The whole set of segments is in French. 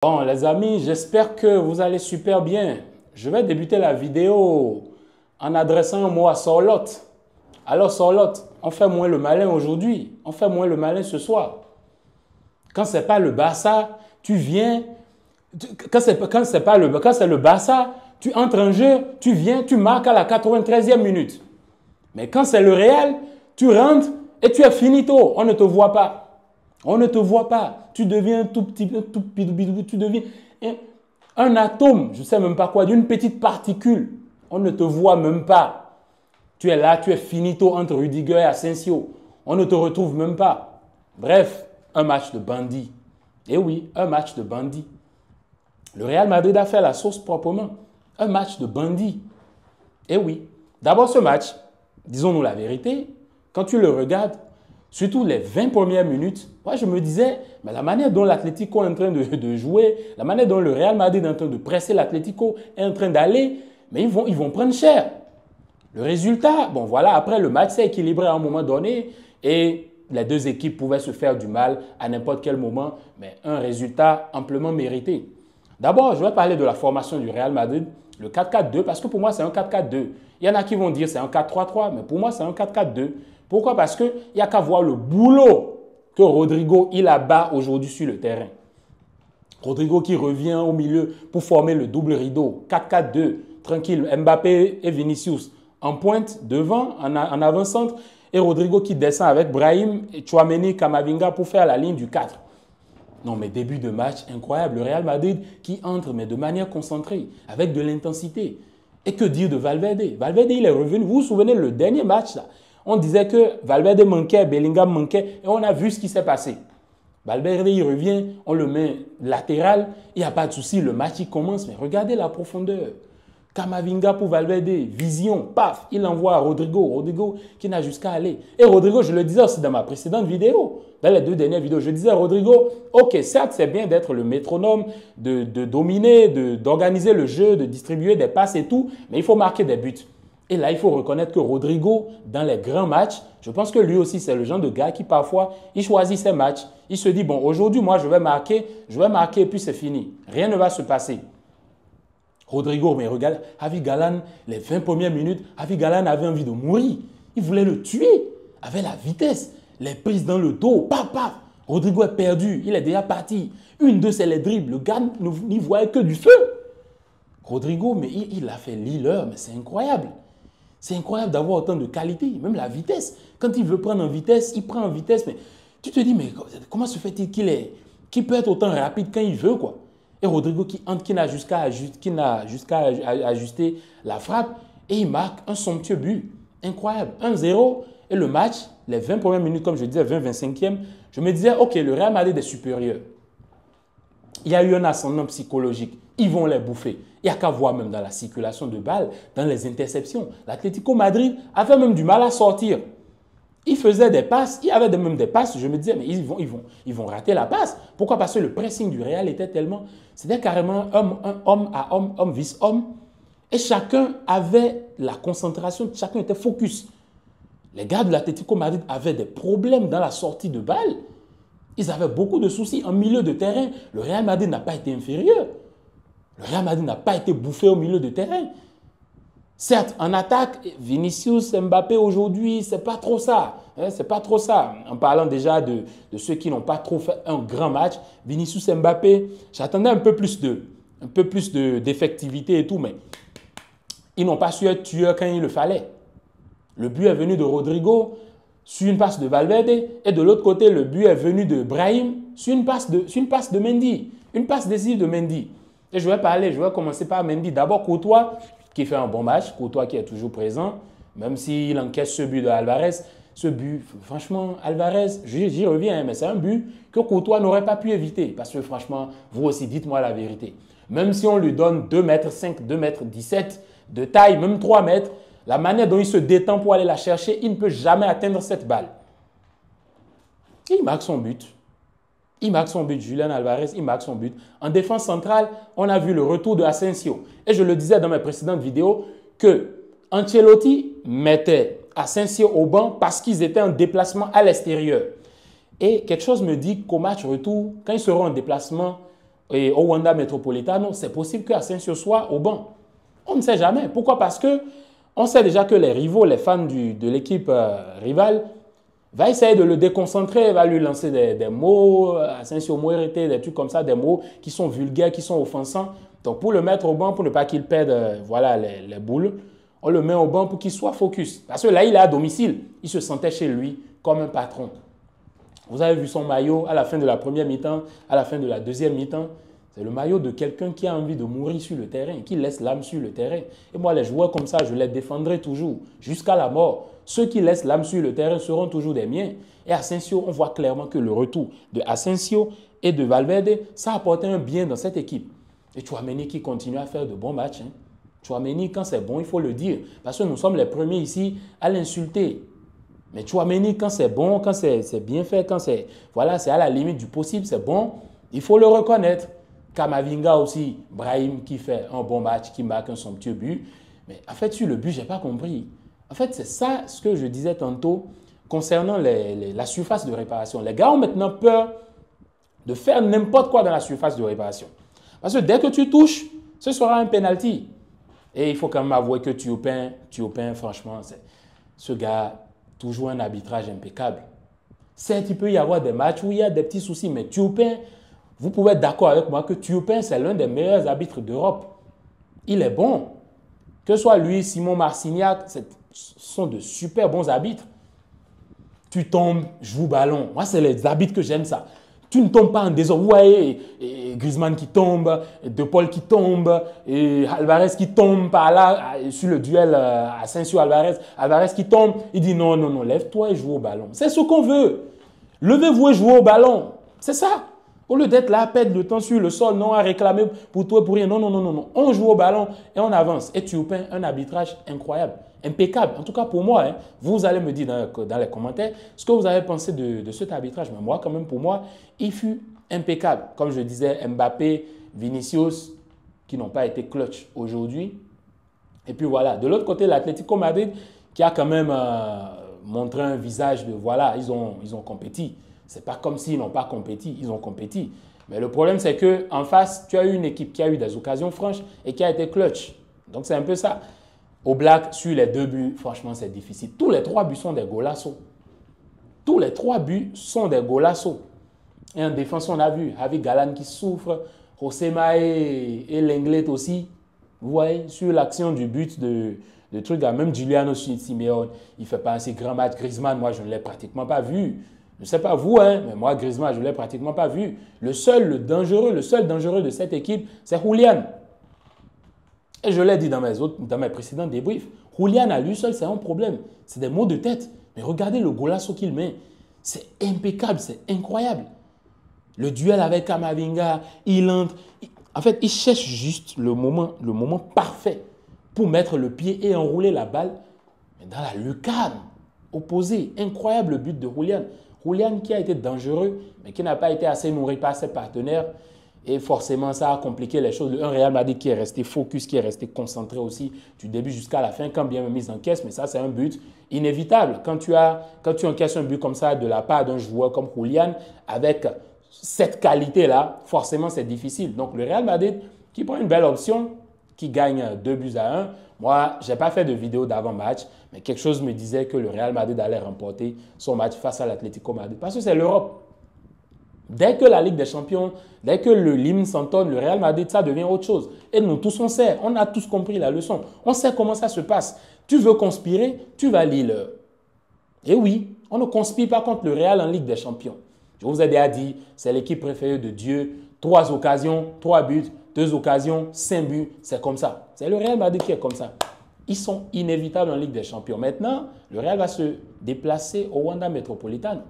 Bon, les amis, j'espère que vous allez super bien. Je vais débuter la vidéo en adressant un mot à Sorlotte. Alors, Sorlotte, on fait moins le malin aujourd'hui. On fait moins le malin ce soir. Quand ce n'est pas le Barça, tu viens. Quand c'est le Barça, tu entres en jeu, tu viens, tu marques à la 93e minute. Mais quand c'est le Real, tu rentres et tu es finito. On ne te voit pas. On ne te voit pas. Tu deviens tout petit, tout bidou, tu deviens un atome, je ne sais même pas quoi, d'une petite particule. On ne te voit même pas. Tu es là, tu es finito entre Rudiger et Asensio. On ne te retrouve même pas. Bref, un match de bandit. Eh oui, un match de bandit. Le Real Madrid a fait la sauce proprement. Un match de bandit. Eh oui. D'abord, ce match, disons-nous la vérité, quand tu le regardes, surtout les 20 premières minutes, moi je me disais, mais la manière dont l'Atlético est en train de jouer, la manière dont le Real Madrid est en train de presser l'Atlético, est en train d'aller, mais ils vont prendre cher. Le résultat, bon voilà, après le match s'est équilibré à un moment donné et les deux équipes pouvaient se faire du mal à n'importe quel moment, mais un résultat amplement mérité. D'abord, je vais parler de la formation du Real Madrid, le 4-4-2, parce que pour moi c'est un 4-4-2. Il y en a qui vont dire c'est un 4-3-3, mais pour moi c'est un 4-4-2. Pourquoi? Parce qu'il n'y a qu'à voir le boulot que Rodrigo il abat aujourd'hui sur le terrain. Rodrigo qui revient au milieu pour former le double rideau. 4-4-2, tranquille. Mbappé et Vinicius en pointe devant, en avant-centre. Et Rodrigo qui descend avec Brahim, Tchouaméni, Kamavinga pour faire la ligne du 4. Non, mais début de match incroyable. Le Real Madrid qui entre, mais de manière concentrée, avec de l'intensité. Et que dire de Valverde? Valverde, il est revenu. Vous vous souvenez, le dernier match, là, on disait que Valverde manquait, Bellingham manquait, et on a vu ce qui s'est passé. Valverde, il revient, on le met latéral, il n'y a pas de souci, le match il commence, mais regardez la profondeur. Kamavinga pour Valverde, vision, paf, il envoie à Rodrigo, Rodrigo qui n'a jusqu'à aller. Et Rodrigo, je le disais aussi dans ma précédente vidéo, dans les deux dernières vidéos, je disais à Rodrigo, ok, certes c'est bien d'être le métronome, de dominer, d'organiser le jeu, de distribuer des passes et tout, mais il faut marquer des buts. Et là, il faut reconnaître que Rodrigo, dans les grands matchs, je pense que lui aussi, c'est le genre de gars qui, parfois, il choisit ses matchs. Il se dit, bon, aujourd'hui, moi, je vais marquer et puis c'est fini. Rien ne va se passer. Rodrigo, mais regarde, Javi Galán, les 20 premières minutes, Javi Galán avait envie de mourir. Il voulait le tuer avec la vitesse, les prises dans le dos, paf, paf. Rodrigo est perdu, il est déjà parti. Une de c'est les dribbles, le gars n'y voyait que du feu. Rodrigo, mais il a fait l'heure, mais c'est incroyable. C'est incroyable d'avoir autant de qualité, même la vitesse. Quand il veut prendre en vitesse, il prend en vitesse. Mais tu te dis, mais comment se fait-il qu'il peut être autant rapide quand il veut, quoi? Et Rodrigo qui entre, qui n'a jusqu'à ajuster la frappe et il marque un somptueux but. Incroyable. 1-0 et le match, les 20 premières minutes, comme je disais, 20-25e, je me disais, ok, le Real Madrid est supérieur. Il y a eu un ascendant psychologique. Ils vont les bouffer. Il n'y a qu'à voir même dans la circulation de balles, dans les interceptions. L'Atlético Madrid avait même du mal à sortir. Ils faisaient des passes, il y avait même des passes, je me disais, mais ils vont rater la passe. Pourquoi? Parce que le pressing du Real était tellement... C'était carrément homme à homme, homme vice-homme. Et chacun avait la concentration, chacun était focus. Les gars de l'Atlético Madrid avaient des problèmes dans la sortie de balles. Ils avaient beaucoup de soucis en milieu de terrain. Le Real Madrid n'a pas été inférieur. Le Real Madrid n'a pas été bouffé au milieu de terrain. Certes, en attaque, Vinicius, Mbappé aujourd'hui, c'est pas trop ça. C'est pas trop ça. En parlant déjà de ceux qui n'ont pas trop fait un grand match, Vinicius, Mbappé, j'attendais un peu plus d'effectivité et tout, mais ils n'ont pas su être tueurs quand il le fallait. Le but est venu de Rodrigo sur une passe de Valverde et de l'autre côté, le but est venu de Brahim sur une passe de Mendy. Une passe décisive de Mendy. Et je vais commencer par Mendy. D'abord, Courtois, qui fait un bon match. Courtois qui est toujours présent, même s'il encaisse ce but de Alvarez. Ce but, franchement, Alvarez, j'y reviens, mais c'est un but que Courtois n'aurait pas pu éviter. Parce que franchement, vous aussi, dites-moi la vérité. Même si on lui donne 2,5 m, 2,17 m de taille, même 3 mètres, la manière dont il se détend pour aller la chercher, il ne peut jamais atteindre cette balle. Il marque son but. Il marque son but, Julián Alvarez, il marque son but. En défense centrale, on a vu le retour de Asensio. Et je le disais dans mes précédentes vidéos que Ancelotti mettait Asensio au banc parce qu'ils étaient en déplacement à l'extérieur. Et quelque chose me dit qu'au match retour, quand ils seront en déplacement et au Wanda Metropolitano, c'est possible qu'Asensio soit au banc. On ne sait jamais. Pourquoi? Parce que on sait déjà que les rivaux, les fans de l'équipe rivale, va essayer de le déconcentrer, va lui lancer des mots, Asensio Muerete, des trucs comme ça, des mots qui sont vulgaires, qui sont offensants. Donc pour le mettre au banc, pour ne pas qu'il perde voilà, les boules, on le met au banc pour qu'il soit focus. Parce que là, il est à domicile. Il se sentait chez lui comme un patron. Vous avez vu son maillot à la fin de la première mi-temps, à la fin de la deuxième mi-temps. C'est le maillot de quelqu'un qui a envie de mourir sur le terrain, qui laisse l'âme sur le terrain. Et moi, les joueurs comme ça, je les défendrai toujours, jusqu'à la mort. Ceux qui laissent l'âme sur le terrain seront toujours des miens. Et Asensio, on voit clairement que le retour de Asensio et de Valverde, ça a apporté un bien dans cette équipe. Et Tchouaméni qui continue à faire de bons matchs. Tchouaméni, quand c'est bon, il faut le dire. Parce que nous sommes les premiers ici à l'insulter. Mais Tchouaméni, quand c'est bon, quand c'est bien fait, quand c'est voilà, à la limite du possible, c'est bon, il faut le reconnaître. Kamavinga aussi, Brahim qui fait un bon match, qui marque un somptueux but. Mais en fait, sur le but, je n'ai pas compris. En fait, c'est ça ce que je disais tantôt concernant la surface de réparation. Les gars ont maintenant peur de faire n'importe quoi dans la surface de réparation. Parce que dès que tu touches, ce sera un penalty. Et il faut quand même avouer que Thiopin, franchement, ce gars, toujours un arbitrage impeccable. Certes, il peut y avoir des matchs où il y a des petits soucis, mais Thiopin, vous pouvez être d'accord avec moi que Thiopin, c'est l'un des meilleurs arbitres d'Europe. Il est bon. Que ce soit lui, Simon Marcignac, ce sont de super bons arbitres. Tu tombes, joue ballon. Moi, c'est les arbitres que j'aime ça. Tu ne tombes pas en désordre. Vous voyez, Griezmann qui tombe, De Paul qui tombe, et Alvarez qui tombe par là, sur le duel Asensio-Alvarez. Alvarez qui tombe, il dit non, non, non, lève-toi et joue au ballon. C'est ce qu'on veut. Levez-vous et jouez au ballon. C'est ça. Au lieu d'être là, à perdre le temps sur le sol, non, à réclamer pour toi, pour rien. Non, non, non, non, non. On joue au ballon et on avance. Et Thiopin, un arbitrage incroyable, impeccable. En tout cas, pour moi, vous allez me dire dans les commentaires ce que vous avez pensé de cet arbitrage. Mais moi, quand même, pour moi, il fut impeccable. Comme je disais, Mbappé, Vinicius, qui n'ont pas été clutch aujourd'hui. Et puis voilà. De l'autre côté, l'Atlético Madrid, qui a quand même montré un visage de voilà, ils ont compétit. Ce n'est pas comme s'ils n'ont pas compétit, ils ont compétit. Mais le problème, c'est qu'en face, tu as eu une équipe qui a eu des occasions franches et qui a été clutch. Donc, c'est un peu ça. Au Black, sur les 2 buts, franchement, c'est difficile. Tous les 3 buts sont des golassos. Tous les 3 buts sont des golassos. Et en défense, on a vu Javi Galan qui souffre, José Maé et Lenglet aussi. Vous voyez, sur l'action du but de truc, même Giuliano Simeone, il ne fait pas un si grand match. Griezmann, moi, je ne l'ai pratiquement pas vu. Je ne sais pas vous, mais moi, Griezmann, je ne l'ai pratiquement pas vu. Le seul dangereux de cette équipe, c'est Julian. Et je l'ai dit dans mes précédents débriefs. Julian, à lui seul, c'est un problème. C'est des maux de tête. Mais regardez le golasso qu'il met. C'est impeccable, c'est incroyable. Le duel avec Kamavinga, il entre. En fait, il cherche juste le moment parfait pour mettre le pied et enrouler la balle. Mais dans la lucarne opposée, incroyable but de Julian. Julian qui a été dangereux, mais qui n'a pas été assez nourri par ses partenaires. Et forcément, ça a compliqué les choses. Un Real Madrid qui est resté focus, qui est resté concentré aussi du début jusqu'à la fin, quand bien même ils encaissent. Mais ça, c'est un but inévitable. Quand tu encaisses un but comme ça de la part d'un joueur comme Julian, avec cette qualité-là, forcément, c'est difficile. Donc, le Real Madrid qui prend une belle option, qui gagne 2-1. Moi, je n'ai pas fait de vidéo d'avant-match, mais quelque chose me disait que le Real Madrid allait remporter son match face à l'Atlético Madrid. Parce que c'est l'Europe. Dès que la Ligue des Champions, dès que l'hymne s'entonne, le Real Madrid, ça devient autre chose. Et nous tous, on sait, on a tous compris la leçon. On sait comment ça se passe. Tu veux conspirer, tu vas lire l'heure. Et oui, on ne conspire pas contre le Real en Ligue des Champions. Je vous ai déjà dit, c'est l'équipe préférée de Dieu. 3 occasions, 3 buts, 2 occasions, 5 buts, c'est comme ça. C'est le Real Madrid qui est comme ça. Ils sont inévitables en Ligue des Champions. Maintenant, le Real va se déplacer au Wanda Metropolitano.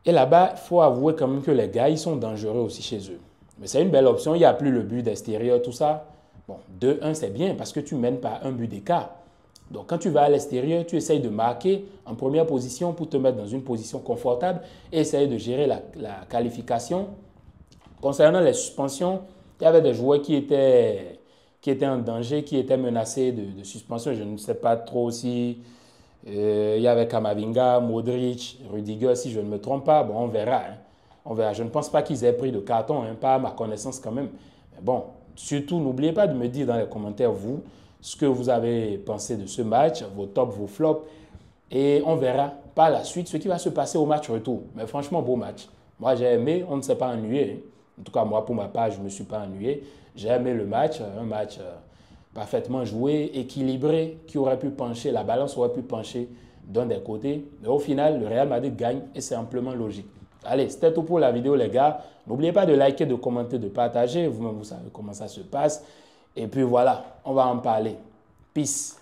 Et là-bas, il faut avouer quand même que les gars, ils sont dangereux aussi chez eux. Mais c'est une belle option, il n'y a plus le but d'extérieur, tout ça. Bon, 2-1, c'est bien parce que tu mènes par un but d'écart. Donc, quand tu vas à l'extérieur, tu essayes de marquer en première position pour te mettre dans une position confortable et essayer de gérer la qualification. Concernant les suspensions, il y avait des joueurs qui étaient en danger, qui étaient menacés de suspension. Je ne sais pas trop si il y avait Kamavinga, Modric, Rudiger, si je ne me trompe pas. Bon, on verra. On verra. Je ne pense pas qu'ils aient pris de carton, hein, pas à ma connaissance quand même. Mais bon, surtout, n'oubliez pas de me dire dans les commentaires, vous, ce que vous avez pensé de ce match, vos tops, vos flops. Et on verra par la suite ce qui va se passer au match retour. Mais franchement, beau match. Moi, j'ai aimé, on ne s'est pas ennuyé. En tout cas, moi, pour ma part, je ne me suis pas ennuyé. J'ai aimé le match, un match parfaitement joué, équilibré, qui aurait pu pencher, la balance aurait pu pencher d'un des côtés. Mais au final, le Real Madrid gagne et c'est amplement logique. Allez, c'était tout pour la vidéo, les gars. N'oubliez pas de liker, de commenter, de partager. Vous-même, vous savez comment ça se passe. Et puis voilà, on va en parler. Peace.